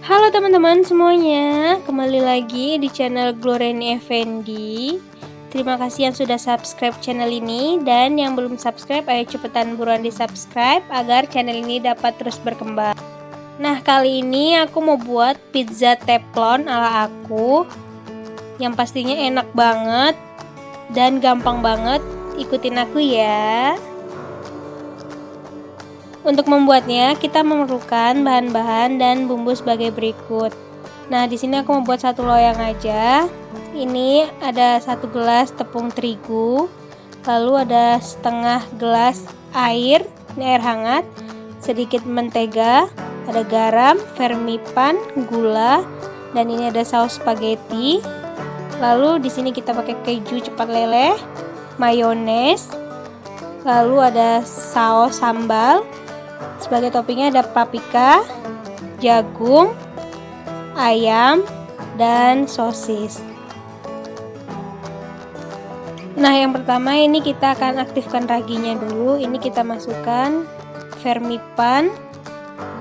Halo teman-teman semuanya, kembali lagi di channel Gloreni Effendi. Terima kasih yang sudah subscribe channel ini, dan yang belum subscribe ayo cepetan buruan di subscribe agar channel ini dapat terus berkembang. Nah, kali ini aku mau buat pizza teflon ala aku, yang pastinya enak banget dan gampang banget. Ikutin aku ya. Untuk membuatnya, kita memerlukan bahan-bahan dan bumbu sebagai berikut. Nah, di sini aku membuat satu loyang aja. Ini ada 1 gelas tepung terigu, lalu ada setengah gelas air, ini air hangat, sedikit mentega, ada garam, vermipan, gula, dan ini ada saus spaghetti. Lalu di sini kita pakai keju cepat leleh, mayones, lalu ada saus sambal. Sebagai toppingnya ada paprika, jagung, ayam, dan sosis. Nah, yang pertama ini kita akan aktifkan raginya dulu. Ini kita masukkan vermipan,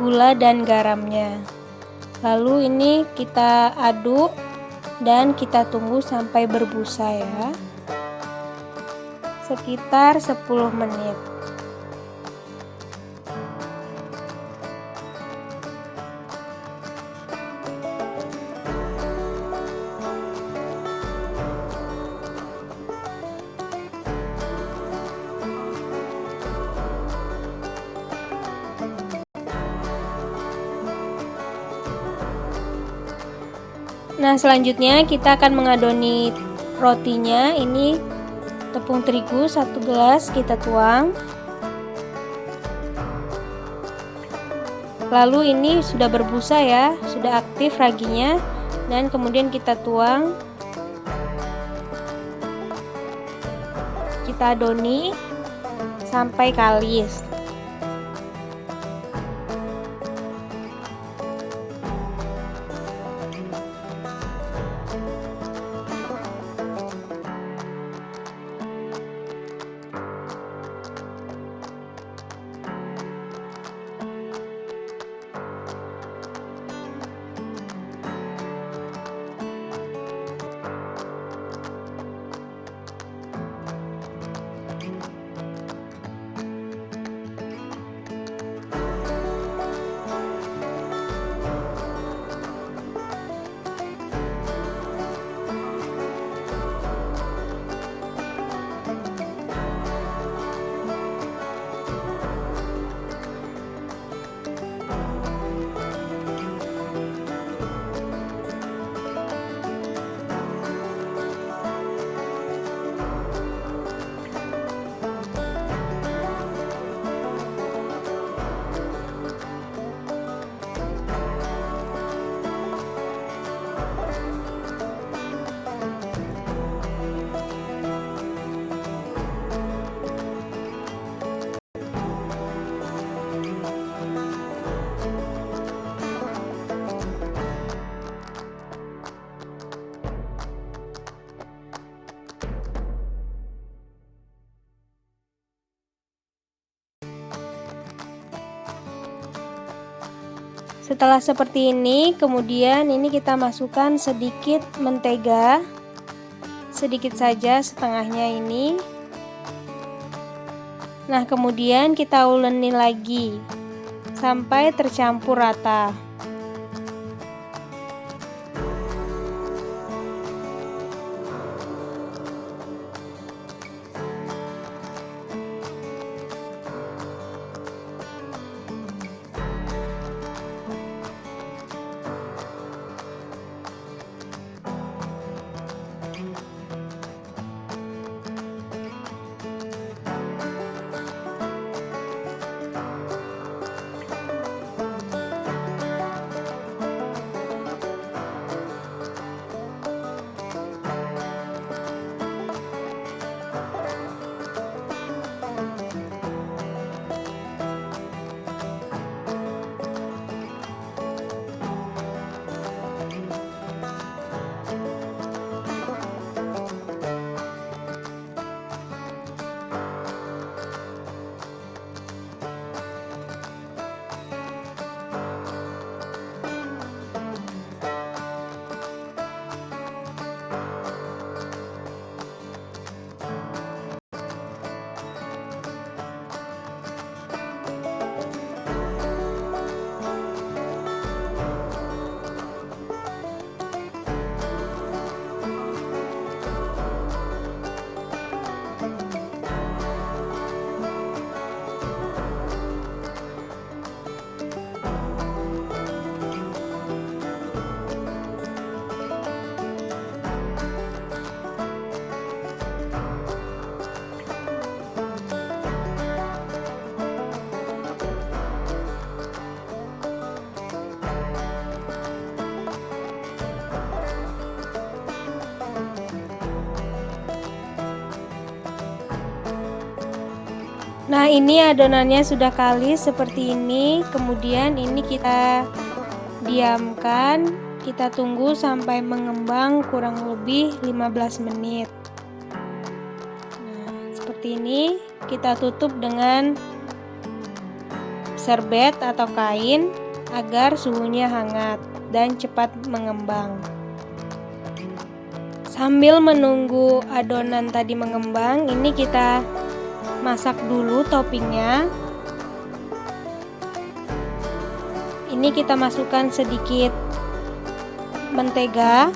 gula, dan garamnya. Lalu ini kita aduk dan kita tunggu sampai berbusa ya, sekitar 10 menit. Nah, selanjutnya kita akan mengadoni rotinya. Ini tepung terigu 1 gelas kita tuang. Lalu ini sudah berbusa ya, sudah aktif raginya, dan kemudian kita tuang. Kita adoni sampai kalis. Setelah seperti ini, kemudian ini kita masukkan sedikit mentega, sedikit saja, setengahnya ini. Nah, kemudian kita uleni lagi sampai tercampur rata. Nah, ini adonannya sudah kalis seperti ini. Kemudian ini kita diamkan, kita tunggu sampai mengembang kurang lebih 15 menit. Nah, seperti ini. Kita tutup dengan serbet atau kain agar suhunya hangat dan cepat mengembang. Sambil menunggu adonan tadi mengembang, ini kita masak dulu toppingnya. Ini kita masukkan sedikit mentega.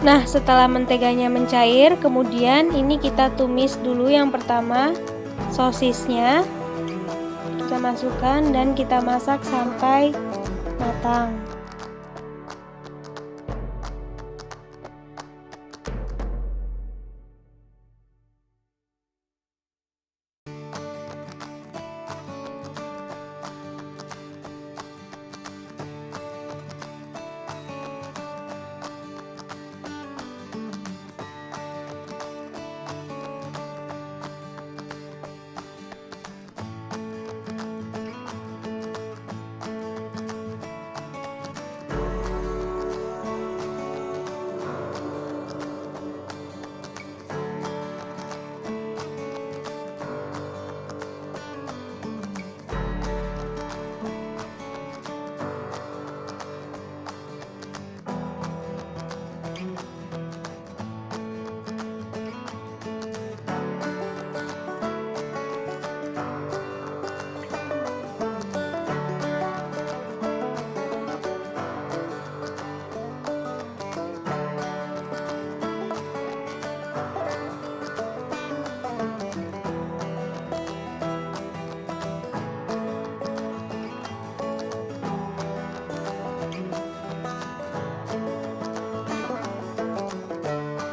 Nah, setelah menteganya mencair, kemudian ini kita tumis dulu yang pertama sosisnya. Kita masukkan dan kita masak sampai matang.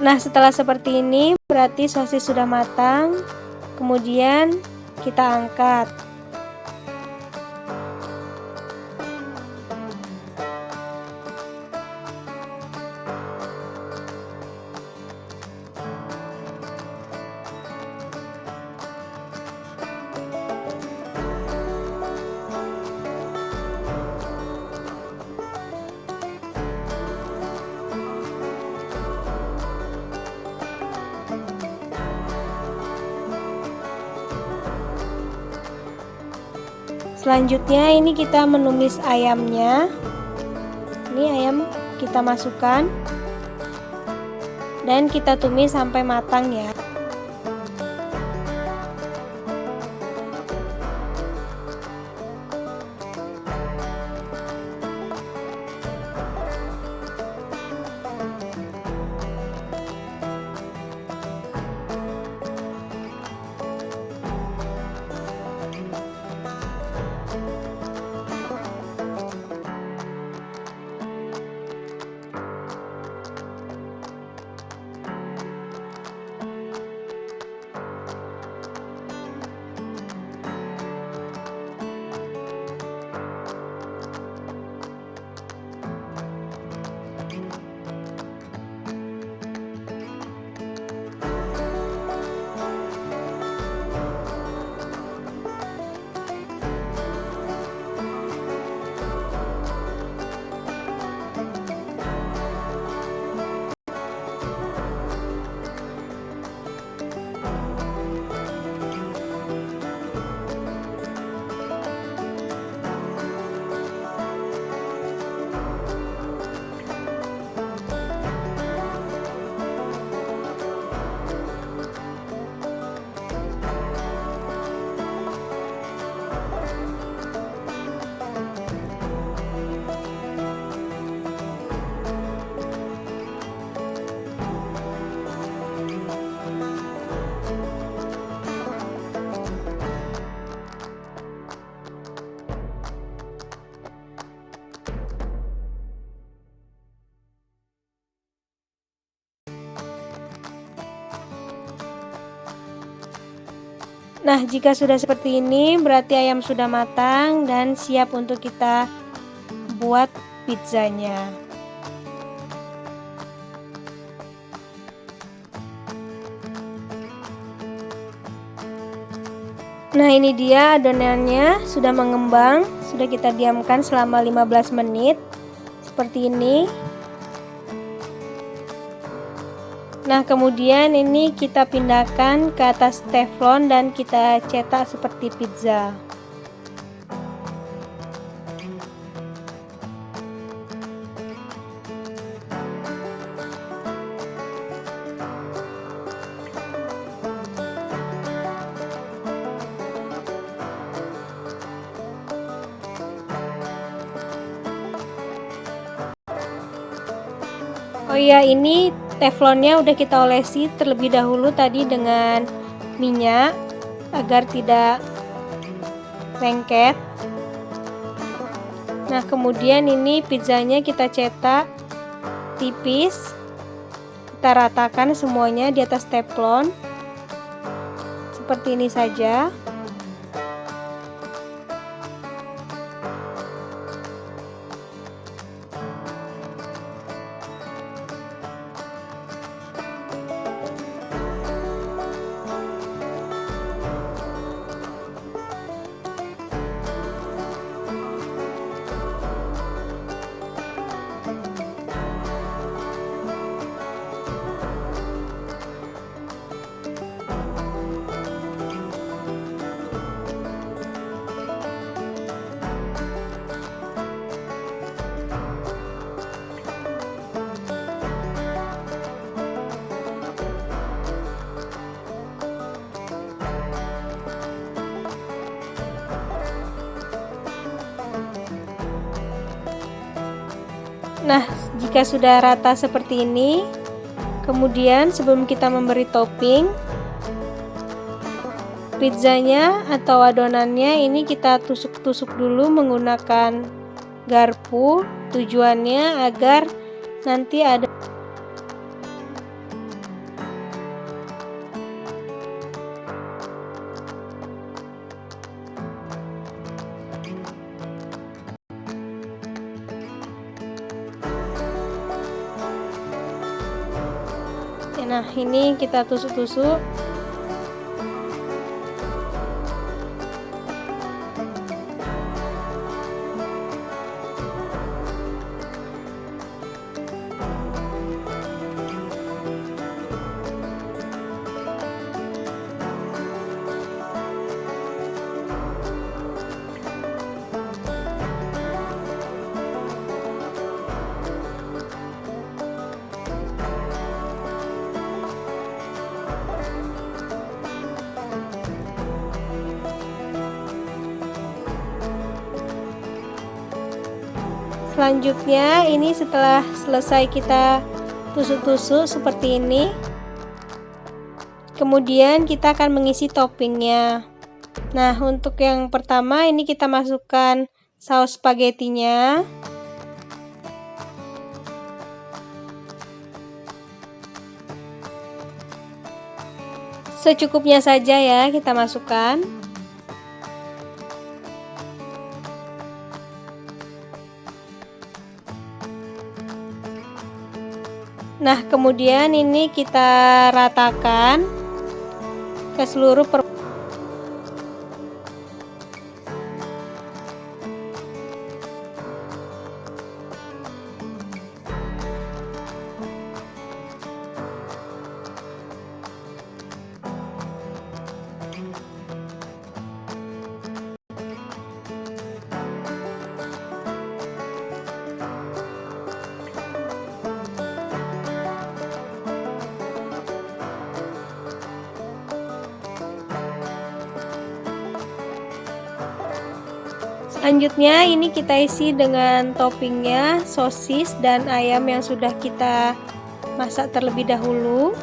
Nah, setelah seperti ini berarti sosis sudah matang. Kemudian kita angkat. Selanjutnya ini kita menumis ayamnya. Ini ayam kita masukkan dan kita tumis sampai matang ya. Nah, jika sudah seperti ini berarti ayam sudah matang dan siap untuk kita buat pizzanya. Nah, ini dia adonannya sudah mengembang, sudah kita diamkan selama 15 menit seperti ini. Nah, kemudian ini kita pindahkan ke atas teflon dan kita cetak seperti pizza. Oh iya, ini teflonnya udah kita olesi terlebih dahulu tadi dengan minyak agar tidak lengket. Nah, kemudian ini pizzanya kita cetak tipis, kita ratakan semuanya di atas teflon seperti ini saja. Nah, jika sudah rata seperti ini, kemudian sebelum kita memberi topping, pizzanya atau adonannya ini kita tusuk-tusuk dulu menggunakan garpu. Tujuannya agar nanti ada nah, ini kita tusuk-tusuk. Selanjutnya ini setelah selesai kita tusuk-tusuk seperti ini, kemudian kita akan mengisi toppingnya. Nah, untuk yang pertama ini kita masukkan saus spaghettinya. Secukupnya saja ya kita masukkan. Nah, kemudian ini kita ratakan ke seluruh Selanjutnya ini kita isi dengan toppingnya sosis dan ayam yang sudah kita masak terlebih dahulu.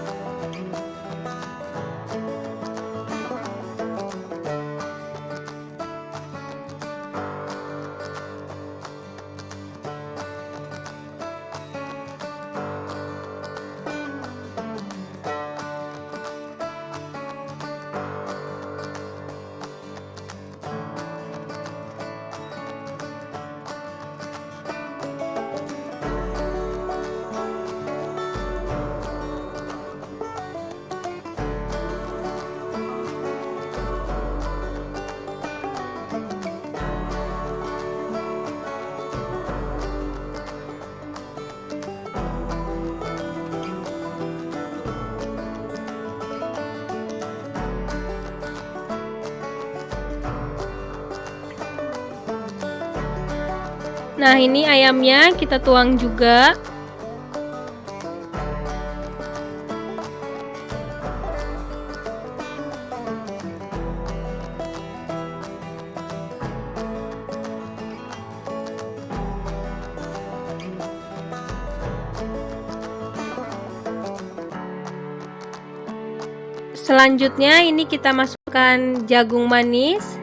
Nah, ini ayamnya kita tuang juga. Selanjutnya ini kita masukkan jagung manis.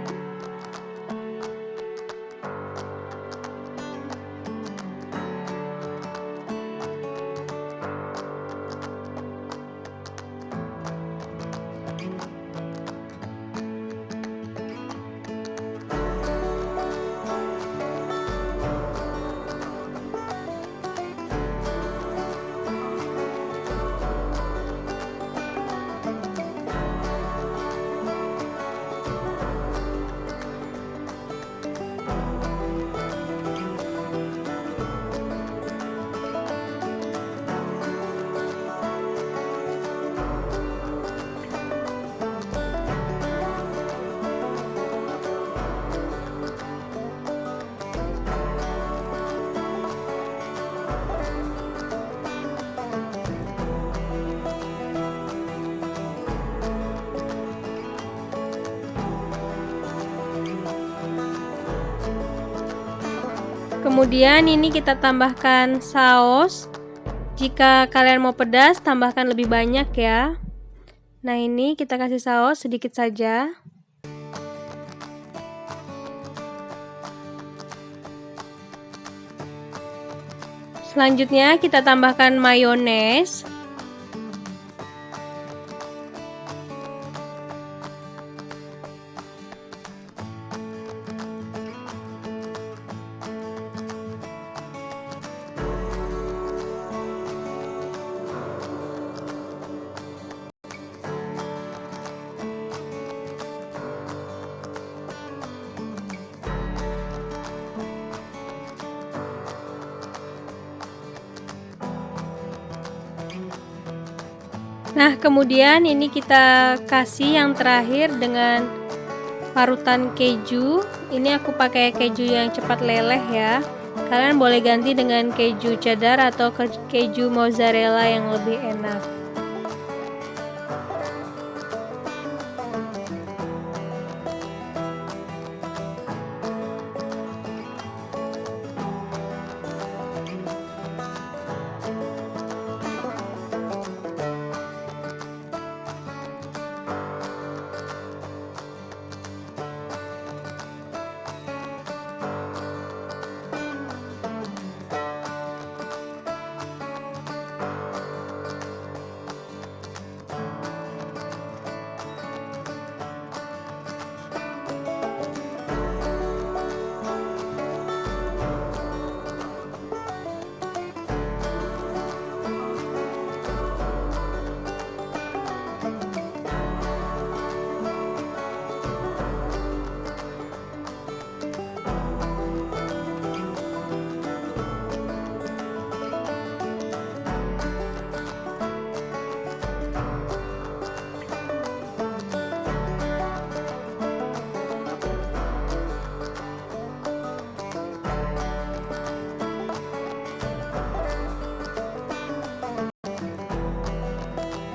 Kemudian ini kita tambahkan saus. Jika kalian mau pedas, tambahkan lebih banyak ya. Nah, ini kita kasih saus sedikit saja. Selanjutnya kita tambahkan mayones. Nah, kemudian ini kita kasih yang terakhir dengan parutan keju. Ini aku pakai keju yang cepat leleh ya. Kalian boleh ganti dengan keju cheddar atau keju mozzarella yang lebih enak.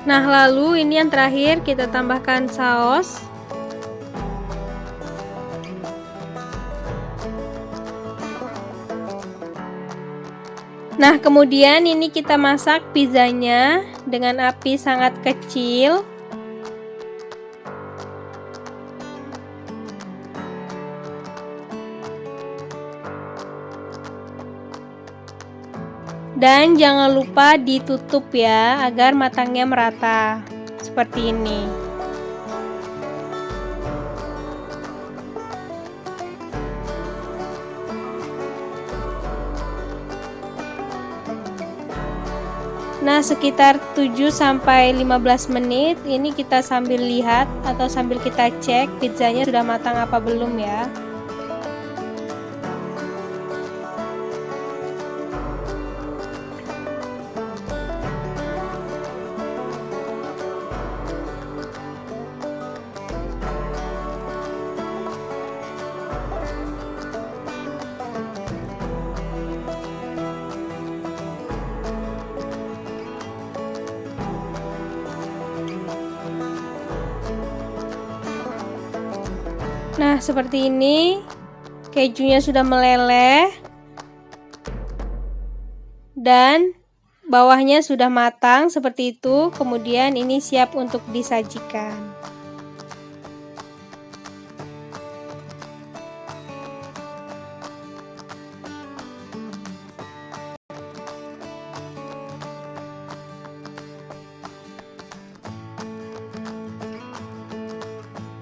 Nah, lalu ini yang terakhir kita tambahkan saus. Nah, kemudian ini kita masak pizzanya dengan api sangat kecil. Dan jangan lupa ditutup ya, agar matangnya merata. Seperti ini. Nah, sekitar 7-15 menit ini kita sambil lihat atau sambil kita cek pizzanya sudah matang apa belum ya. Nah, seperti ini. Kejunya sudah meleleh dan bawahnya sudah matang seperti itu. Kemudian ini siap untuk disajikan.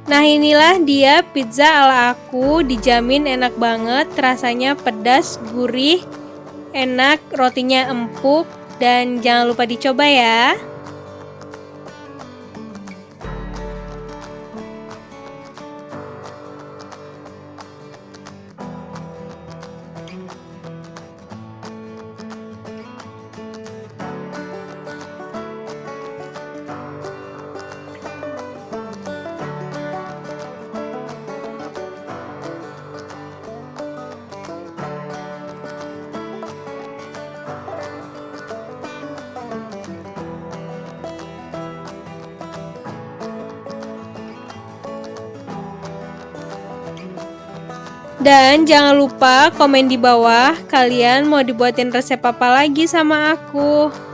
Nah, inilah dia pizza ala aku, dijamin enak banget, rasanya pedas, gurih, enak, rotinya empuk, dan jangan lupa dicoba ya. Dan jangan lupa komen di bawah kalian mau dibuatin resep apa lagi sama aku.